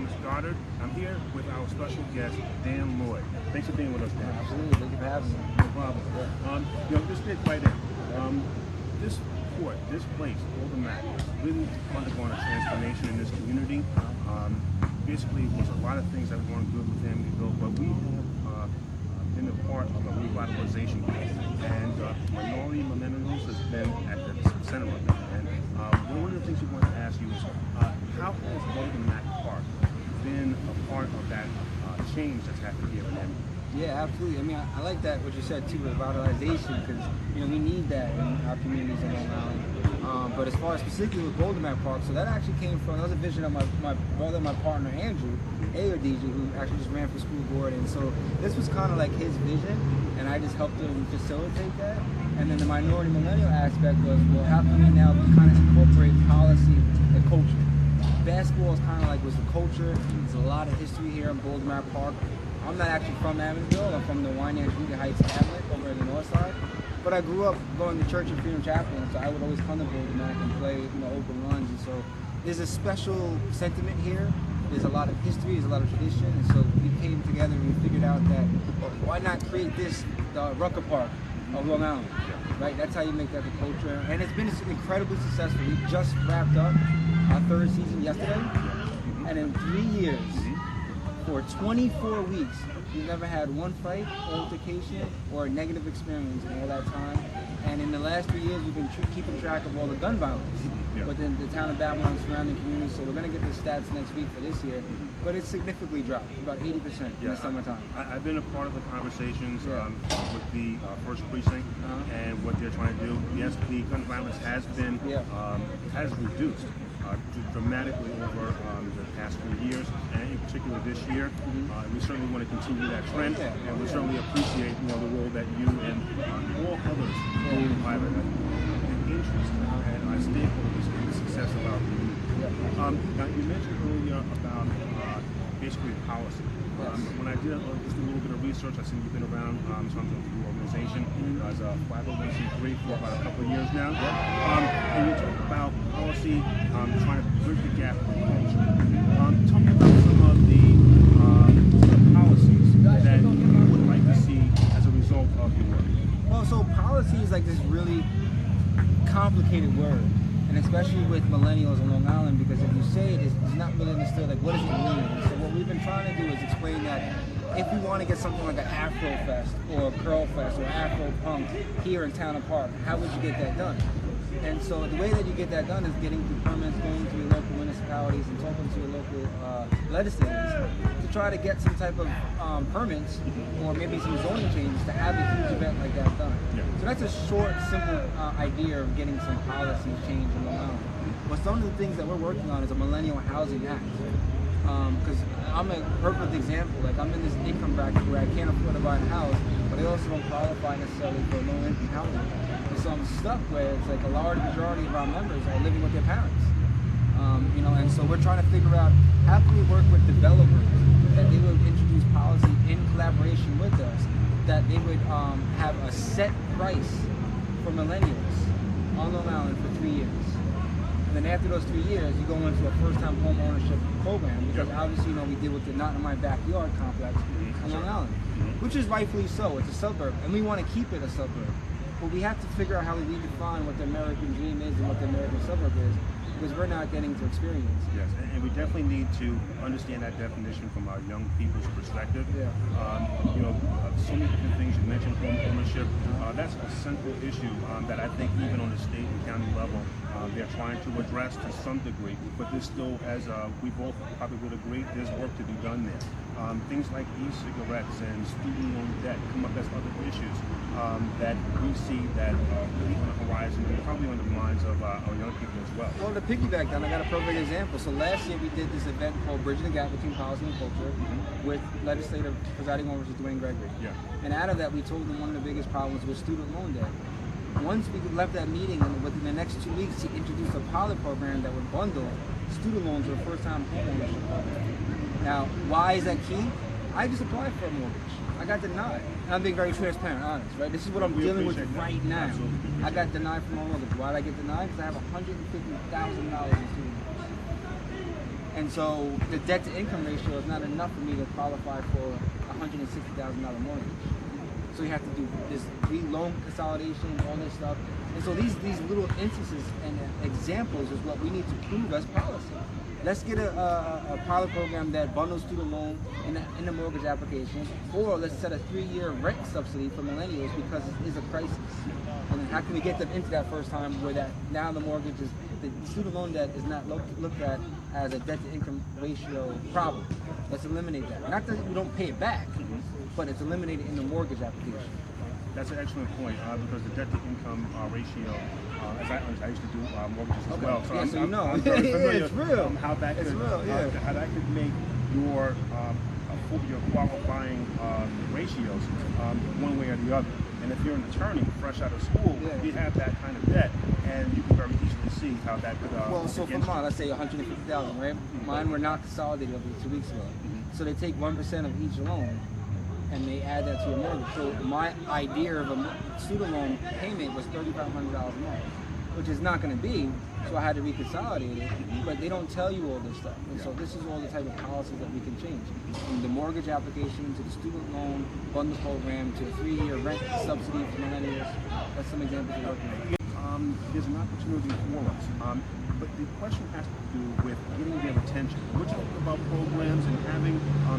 is Goddard. I'm here with our special guest, Dan Lloyd. Thanks for being with us, Dan. Absolutely, thank you for having me. No problem. Just get right in. This court, this place, Golden Mat, is really undergone a transformation in this community. Basically, it was a lot of things that weren't good with Amityville, but we have been a part of a revitalization group, and Minority Millennials has been at the center of it. And one of the things we want to ask you is, how has Golden Mat Park been a part of that change that's happened here in Amityville? Yeah, absolutely. I mean, I like that what you said too, revitalization, because we need that in our communities in Long Island. But as far as specifically with Golden Mat Park, so that actually came from, that was a vision of my brother, my partner Andrew, AODG, who actually just ran for school board, and so this was kind of like his vision, and I just helped him facilitate that. And then the minority millennial aspect was, well, how can we now kind of incorporate policy and culture? Basketball is kind of like was the culture. There's a lot of history here in Golden Mat Park. I'm not actually from Amityville. I'm from the Wynand Heights Hamlet over in the north side. But I grew up going to church in Freedom Chapel, and so I would always come to Golden Mat and play open runs. And so there's a special sentiment here. There's a lot of history, there's a lot of tradition. And so we came together and we figured out that why not create this, the Rucker Park of Long Island, right? That's how you make that the culture. And it's been incredibly successful. We just wrapped up our third season yesterday. And in 3 years, for 24 weeks, we've never had one fight, altercation, or a negative experience in all that time. And in the last 3 years, we've been keeping track of all the gun violence within the town of Babylon and surrounding communities. So we're going to get the stats next week for this year. But it's significantly dropped, about 80% in the summertime. I've been a part of the conversations with the first precinct and what they're trying to do. Yes, the gun violence has been has reduced dramatically over the past few years, and in particular this year. We certainly want to continue that trend, and we certainly appreciate the role that you and all others who have an interest and are stakeholders in the success of our community. Now, you mentioned earlier about basically policy. When I did just a little bit of research, I see you've been around in terms of the organization as a 501c3 for about a couple of years now. And you talk about policy, trying to bridge the gap with culture. Tell me about some of the policies that you would like to see as a result of your work. Well, so policy is like this really complicated word. And especially with millennials in Long Island, because if you say it, it's not really understood, like, what does it mean? And so what we've been trying to do is explain that if we want to get something like an Afro Fest or a Curl Fest or Afro Punk here in Town and Park, how would you get that done? And so the way that you get that done is getting through permits, going to your local municipalities and talking to your local legislators to try to get some type of permits or maybe some zoning changes to have a huge event like that done. So that's a short, simple idea of getting some policy change in Long Island. But some of the things that we're working on is a Millennial Housing Act. Because I'm a perfect example. Like, I'm in this income bracket where I can't afford to buy a house, but I also don't qualify necessarily for low-income housing. And so I'm stuck where it's like a large majority of our members are living with their parents. And so we're trying to figure out how can we work with developers that they would introduce policy in collaboration with us, that they would have a set price for millennials on Long Island for 3 years. And then after those 3 years, you go into a first-time home ownership program, because obviously, we deal with the Not In My Backyard complex on Long Island, which is rightfully so. It's a suburb, and we want to keep it a suburb. But we have to figure out how we redefine what the American dream is and what the American suburb is, because we're not getting to experience. Yes, and we definitely need to understand that definition from our young people's perspective. So many different things you mentioned, home ownership. That's a central issue that I think even on the state and county level, they're trying to address to some degree, but there's still, as we both probably would agree, there's work to be done there. Things like e-cigarettes and student loan debt come up as other issues that we see that really on the horizon and probably on the minds of our young people as well. Well, to piggyback on, I got a perfect example. So last year we did this event called Bridging the Gap Between Policy and Culture with legislative presiding officer Dwayne Gregory. And out of that, we told them one of the biggest problems was student loan debt. Once we left that meeting, and within the next 2 weeks, he introduced a pilot program that would bundle student loans with a first-time homeownership program. Now, why is that key? I just applied for a mortgage. I got denied. And I'm being very transparent, honest, right? This is what I'm dealing with right now. Absolutely. I got denied from my mortgage. Why did I get denied? Because I have $150,000 in student loans. And so the debt to income ratio is not enough for me to qualify for a $160,000 mortgage. So you have to do this loan consolidation, all this stuff. And so these little instances and examples is what we need to prove as policy. Let's get a pilot program that bundles student loan in the mortgage application, or let's set a 3-year rent subsidy for millennials because it is a crisis. And then how can we get them into that first time where that now the mortgage is, the student loan debt is not looked at as a debt to income ratio problem. Let's eliminate that. Not that we don't pay it back, but it's eliminated in the mortgage application. That's an excellent point because the debt to income ratio, as I used to do mortgages as well. So yeah, I'm, so you know, I'm very familiar it's real. How that could, it's real, yeah. How that could make your qualifying ratios one way or the other. And if you're an attorney fresh out of school, you have that kind of debt, and you can very easily see how that could. Well, so for mine, let's say 150,000, right? Mine were not consolidated over 2 weeks ago, so they take 1% of each loan, and they add that to your mortgage. So my idea of a student loan payment was $3,500 a month, which is not going to be. So I had to reconsolidate it, but they don't tell you all this stuff. And so this is all the type of policies that we can change. From the mortgage application to the student loan bundle program to a 3-year rent subsidy for millennials. That's some examples we're working on. There's an opportunity for us. But the question has to do with getting their attention. We're talking about programs and having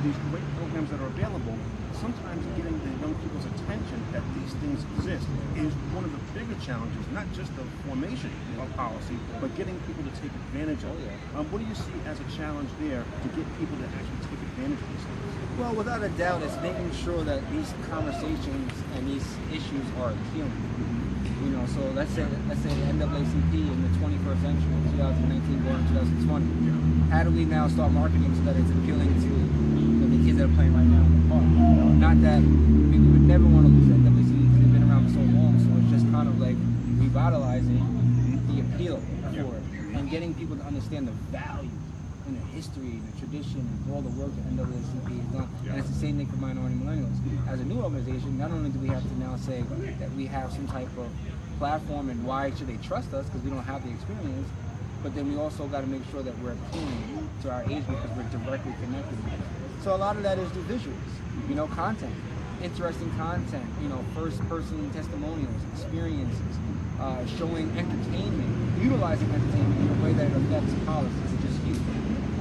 these great programs that are available. Sometimes getting the young people's attention that these things exist is one of the bigger challenges, not just the formation of policy, but getting people to take advantage of it. What do you see as a challenge there to get people to actually take advantage of these things? Well, without a doubt, it's making sure that these conversations and these issues are appealing. You know, so let's say the NAACP in the 21st century, 2019 going to 2020. How do we now start marketing so that it's appealing to the kids that are playing right now in the park? Not that we would never want to lose NAACP because they've been around for so long. So it's just kind of like revitalizing the appeal for it and getting people to understand the value and the history and the tradition and all the work that NAACP has done. And it's the same thing for Minority Millennials. As a new organization, not only do we have to now say that we have some type of platform and why should they trust us because we don't have the experience, but then we also got to make sure that we're appealing to our age because we're directly connected with them. So a lot of that is the visuals, you know, content, interesting content, you know, first-person testimonials, experiences, showing entertainment, utilizing entertainment in a way that it affects policies, which is huge.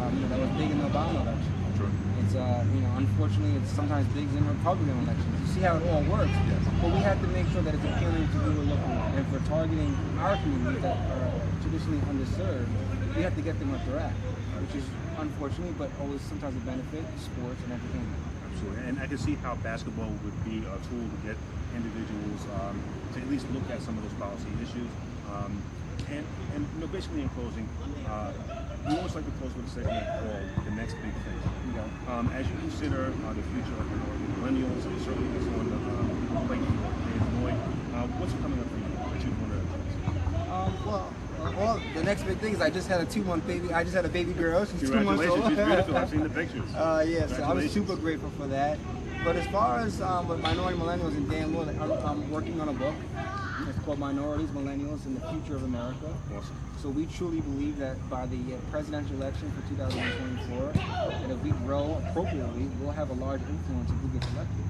You know, that was big in the Obama election. Sure. It's, you know, unfortunately, it's sometimes big in Republican elections. You see how it all works, but we have to make sure that it's appealing to who we're looking at. And if we're targeting our communities that are traditionally underserved, we have to get them what they're at, which is unfortunately, but always sometimes a benefit, sports and entertainment. Absolutely, and I can see how basketball would be a tool to get individuals to at least look at some of those policy issues. And you know, basically in closing, we always like to close with a segment called The Next Big Thing. As you consider the future of minority millennials, and certainly what's on the plate for Lloyd, what's coming up for you that you want to address? Well, the next big thing is I just had a 2-month baby. I just had a baby girl. She's 2 months old. She's beautiful. I've seen the pictures. Yeah, so I was super grateful for that. But as far as with Minority Millennials and Dan Lloyd, I'm working on a book. It's called Minorities, Millennials, and the Future of America. Awesome. So we truly believe that by the presidential election for 2024, that if we grow appropriately, we'll have a large influence of who gets elected.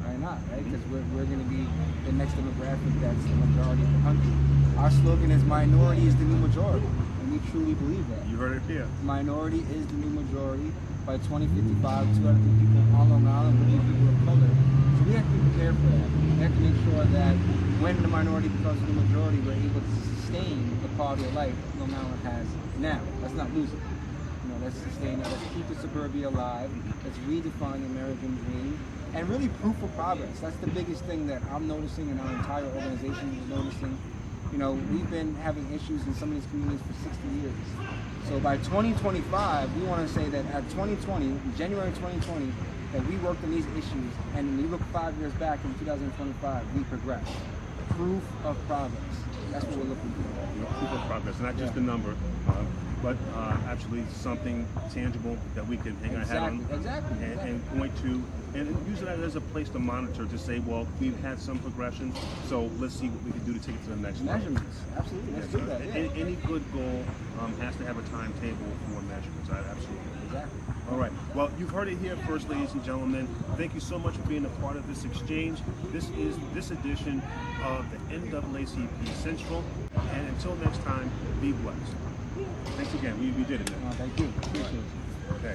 Why not, right? Because we're going to be the next demographic that's the majority of the country. Our slogan is minority is the new majority, and we truly believe that. You heard it here. Minority is the new majority. By 2055, 2 out of 3 people on Long Island will be people of color. So we have to be prepared for that. We have to make sure that when the minority becomes the majority, we're able to sustain the quality of life that Long Island has now. Let's not lose it. You know, let's sustain it. Let's keep the suburbia alive. Let's redefine the American dream. And really proof of progress. That's the biggest thing that I'm noticing and our entire organization is noticing. You know, we've been having issues in some of these communities for 60 years. So by 2025, we want to say that at 2020, January 2020, that we worked on these issues, and when we look 5 years back in 2025, we progressed. Proof of progress. That's what we're looking for. You know, proof of progress, not just a number, but actually something tangible that we can hang our hat on and point to, and use that as a place to monitor, to say, well, we've had some progression, so let's see what we can do to take it to the next level. Measurements, absolutely. Let's do that. Any good goal has to have a timetable for measurements. Absolutely. Exactly. All right. Well, you've heard it here first, ladies and gentlemen. Thank you so much for being a part of this exchange. This is this edition of the NAACP Central. And until next time, be blessed. Thanks again. We did it. Thank you. Appreciate it. Okay.